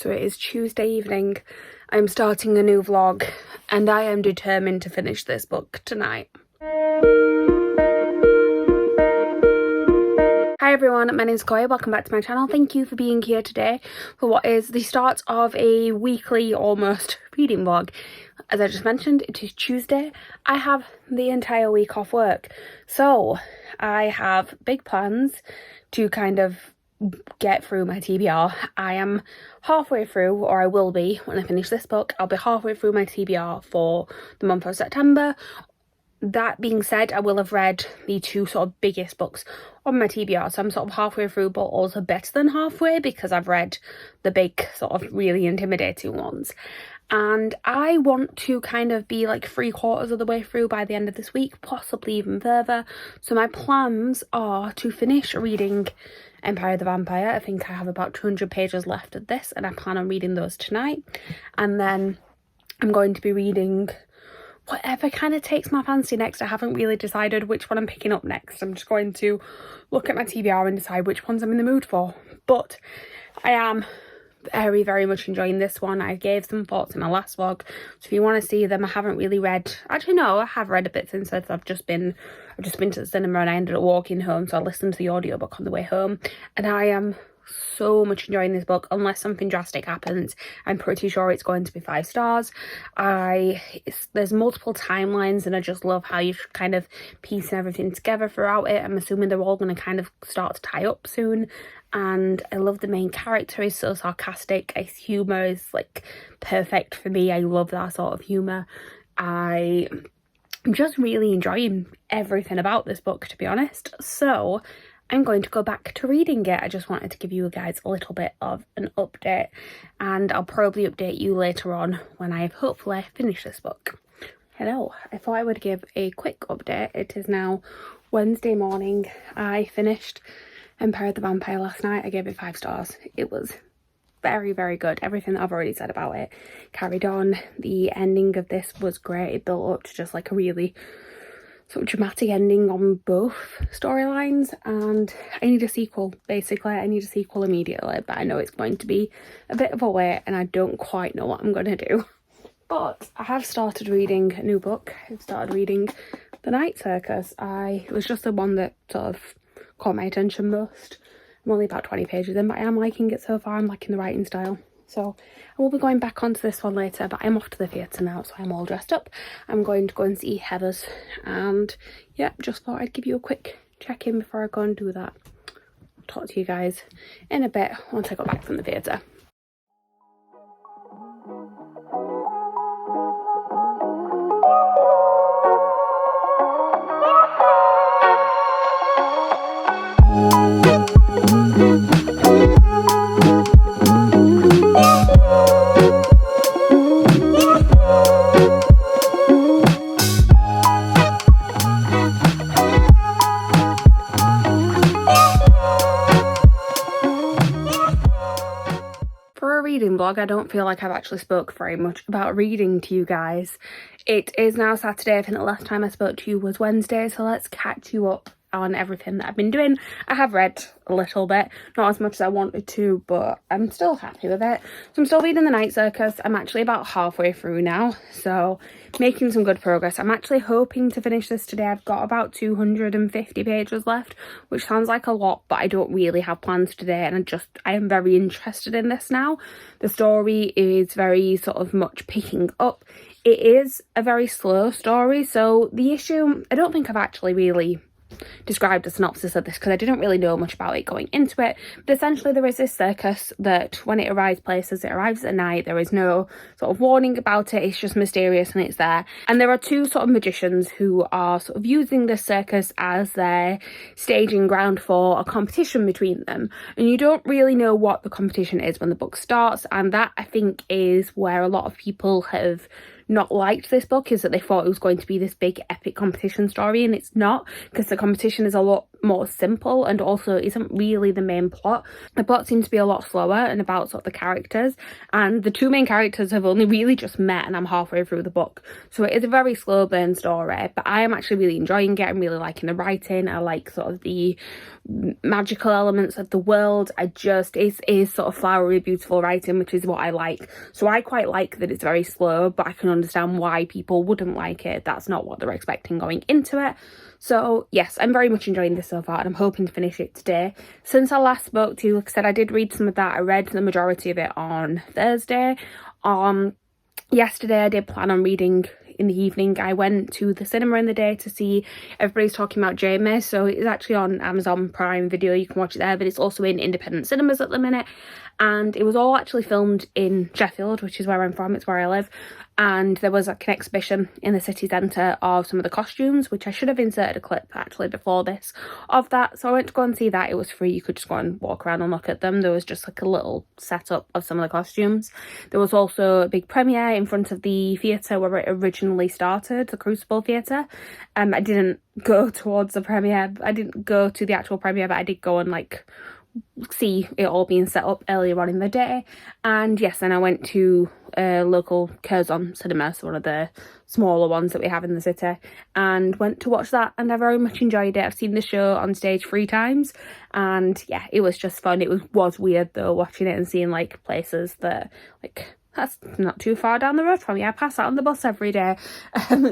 So it is Tuesday evening. I'm starting a new vlog and I am determined to finish this book tonight. Hi everyone, my name is Chloe. Welcome back to my channel. Thank you for being here today for what is the start of a weekly almost reading vlog. As I just mentioned, it is Tuesday. I have the entire week off work, so I have big plans to kind of get through my TBR. I am halfway through, or I will be when I finish this book. I'll be halfway through my TBR for the month of September. That being said, I will have read the two sort of biggest books on my TBR, so I'm sort of halfway through, but also better than halfway because I've read the big sort of really intimidating ones. And I want to kind of be like 3/4 of the way through by the end of this week, possibly even further. So my plans are to finish reading Empire of the Vampire. I think I have about 200 pages left of this and I plan on reading those tonight. And then I'm going to be reading whatever kind of takes my fancy next. I haven't really decided which one I'm picking up next. I'm just going to look at my TBR and decide which ones I'm in the mood for. But I am very, very much enjoying this one. I gave some thoughts in my last vlog, so if you want to see them, I haven't really read, actually no, I have read a bit since then. I've just been to the cinema and I ended up walking home, so I listened to the audiobook on the way home, and I am so much enjoying this book. Unless something drastic happens, I'm pretty sure it's going to be 5 stars. There's multiple timelines and I just love how you're kind of piecing everything together throughout it. I'm assuming they're all going to kind of start to tie up soon, and I love the main character. He's so sarcastic. His humour is like perfect for me. I love that sort of humour. I'm just really enjoying everything about this book, to be honest. So I'm going to go back to reading it. I just wanted to give you guys a little bit of an update, and I'll probably update you later on when I've hopefully finished this book. Hello, I thought I would give a quick update. It is now Wednesday morning. I finished Empire of the Vampire last night. I gave it 5 stars. It was very, very good. Everything that I've already said about it carried on. The ending of this was great. It built up to just like a really sort of dramatic ending on both storylines, and I need a sequel. Basically, I need a sequel immediately, but I know it's going to be a bit of a wait and I don't quite know what I'm going to do. But I have started reading a new book. I've started reading The Night Circus. It was just the one that sort of caught my attention most. I'm only about 20 pages in, but I am liking it so far. I'm liking the writing style. So I will be going back onto this one later, but I'm off to the theatre now, so I'm all dressed up. I'm going to go and see Heathers, and yeah, just thought I'd give you a quick check-in before I go and do that. I'll talk to you guys in a bit once I got back from the theatre. Vlog, I don't feel like I've actually spoke very much about reading to you guys. It is now Saturday. I think the last time I spoke to you was Wednesday, so let's catch you up on everything that I've been doing. I have read a little bit, not as much as I wanted to, but I'm still happy with it. So I'm still reading The Night Circus. I'm actually about halfway through now, so making some good progress. I'm actually hoping to finish this today. I've got about 250 pages left, which sounds like a lot, but I don't really have plans today, and I am very interested in this now. The story is very sort of much picking up. It is a very slow story, so the issue, I don't think I've actually really described a synopsis of this because I didn't really know much about it going into it, but essentially there is this circus that when it arrives at night. There is no sort of warning about it. It's just mysterious and it's there, and there are 2 sort of magicians who are sort of using this circus as their staging ground for a competition between them, and you don't really know what the competition is when the book starts, and that I think is where a lot of people have not liked this book, is that they thought it was going to be this big epic competition story, and it's not, because the competition is a lot more simple and also isn't really the main plot. The plot seems to be a lot slower and about sort of the characters, and the two main characters have only really just met and I'm halfway through the book, so it is a very slow burn story, but I am actually really enjoying it. I'm really liking the writing. I like sort of the magical elements of the world. It is sort of flowery, beautiful writing, which is what I like. So I quite like that it's very slow, but I can understand why people wouldn't like it. That's not what they're expecting going into it. So yes, I'm very much enjoying this so far, and I'm hoping to finish it today. Since I last spoke to you, like I said, I did read some of that. I read the majority of it on Thursday. Yesterday I did plan on reading in the evening. I went to the cinema in the day to see Everybody's Talking About Jamie, so it's actually on Amazon Prime Video. You can watch it there, but it's also in independent cinemas at the minute, and it was all actually filmed in Sheffield, which is where I'm from. It's where I live, and there was like an exhibition in the city centre of some of the costumes, which I should have inserted a clip actually before this of that. So I went to go and see that. It was free. You could just go and walk around and look at them. There was just like a little setup of some of the costumes. There was also a big premiere in front of the theatre where it originally started, the Crucible Theatre. I didn't go towards the premiere. I didn't go to the actual premiere, but I did go and like see it all being set up earlier on in the day. And yes, then I went to a local Curzon cinema, so one of the smaller ones that we have in the city, and went to watch that, and I very much enjoyed it. I've seen the show on stage 3 times, and yeah, it was just fun. It was weird though, watching it and seeing like places that like that's not too far down the road from me. I pass that on the bus every day.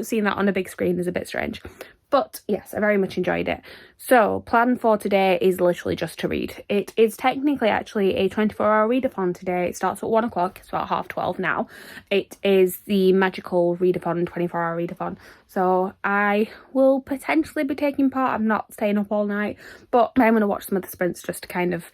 Seeing that on a big screen is a bit strange. But yes, I very much enjoyed it. So plan for today is literally just to read. It is technically actually a 24-hour readathon today. It starts at 1 o'clock. It's about 12:30 now. It is the magical readathon, 24-hour readathon. So I will potentially be taking part. I'm not staying up all night, but I'm going to watch some of the sprints just to kind of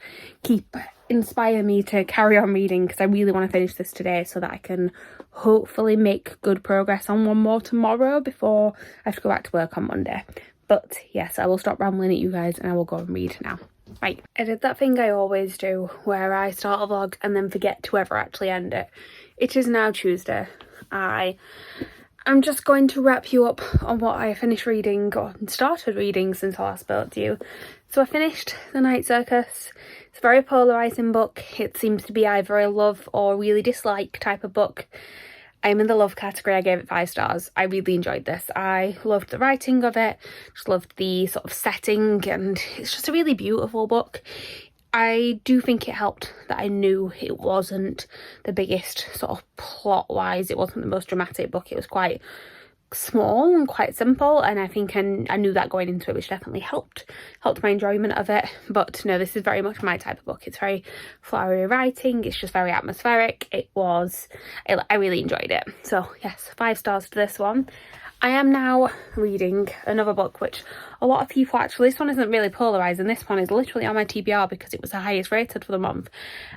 inspire me to carry on reading, because I really want to finish this today so that I can hopefully make good progress on one more tomorrow before I have to go back to work on Monday. But yes, I will stop rambling at you guys and I will go and read now. Right, I did that thing I always do where I start a vlog and then forget to ever actually end it. It is now Tuesday. I'm just going to wrap you up on what I finished reading or started reading since I last spoke to you. So I finished The Night Circus. It's a very polarising book. It seems to be either a love or really dislike type of book. I'm in the love category. I gave it 5 stars. I really enjoyed this. I loved the writing of it, just loved the sort of setting, and it's just a really beautiful book. I do think it helped that I knew it wasn't the biggest sort of plot-wise. It wasn't the most dramatic book. It was quite small and quite simple, and I think I knew that going into it, which definitely helped my enjoyment of it. But no, this is very much my type of book. It's very flowery writing. It's just very atmospheric. I really enjoyed it. So yes, 5 stars to this one. I am now reading another book, which a lot of people actually, this one isn't really polarising. This one is literally on my TBR because it was the highest rated for the month.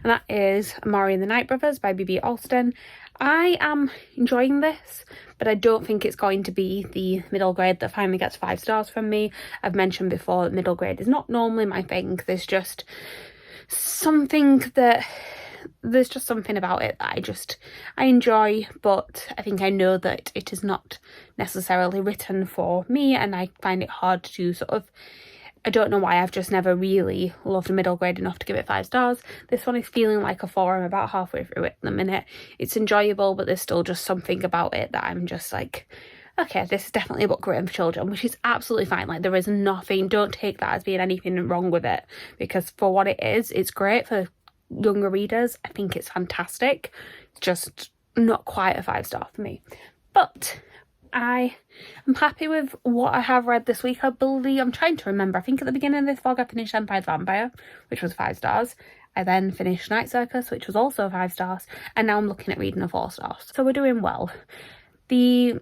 And that is Amari and the Night Brothers by B.B. Alston. I am enjoying this, but I don't think it's going to be the middle grade that finally gets 5 stars from me. I've mentioned before that middle grade is not normally my thing. There's just something about it that I enjoy, but I think I know that it is not necessarily written for me, and I find it hard to I don't know why, I've just never really loved a middle grade enough to give it 5 stars. This one is feeling like a 4. I'm about halfway through it at the minute. It's enjoyable, but there's still just something about it that I'm just like, okay, this is definitely a book written for children, which is absolutely fine. Like, there is nothing, don't take that as being anything wrong with it, because for what it is, it's great for younger readers. I think it's fantastic. It's just not quite a 5 star for me. But I am happy with what I have read this week. I'm trying to remember. I think at the beginning of this vlog I finished Empire the Vampire, which was 5 stars. I then finished Night Circus, which was also 5 stars. And now I'm looking at reading a 4 stars. So we're doing well. The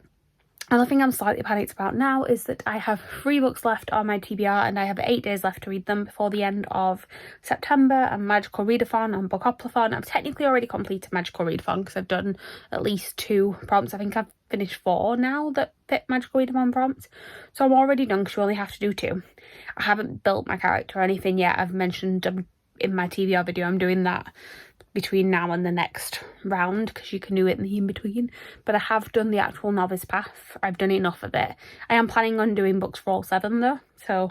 other thing I'm slightly panicked about now is that I have 3 books left on my TBR and I have 8 days left to read them before the end of September, and Magical Readathon and Bookopoly. I've technically already completed Magical Readathon because I've done at least 2 prompts. I think I've finished 4 now that fit Magical Readathon prompts. So I'm already done because you only have to do 2. I haven't built my character or anything yet. I've mentioned in my TBR video I'm doing that between now and the next round because you can do it in the in-between, but I have done the actual novice path. I've done enough of it. I am planning on doing books for all 7 though, so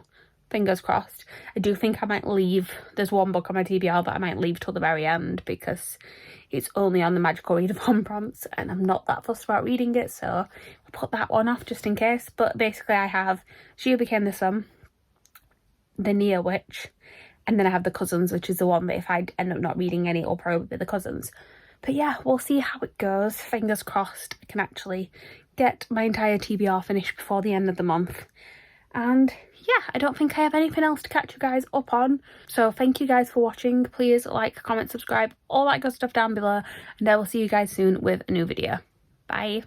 fingers crossed. I do think I might leave, there's one book on my TBR that I might leave till the very end because it's only on the magical readathon prompts and I'm not that fussed about reading it, so I'll put that one off just in case. But basically I have She Who Became the Sun, The Near Witch, and then I have The Cousins, which is the one that if I end up not reading any, it'll probably be The Cousins. But yeah, we'll see how it goes. Fingers crossed I can actually get my entire TBR finished before the end of the month. And yeah, I don't think I have anything else to catch you guys up on. So thank you guys for watching. Please like, comment, subscribe, all that good stuff down below. And I will see you guys soon with a new video. Bye.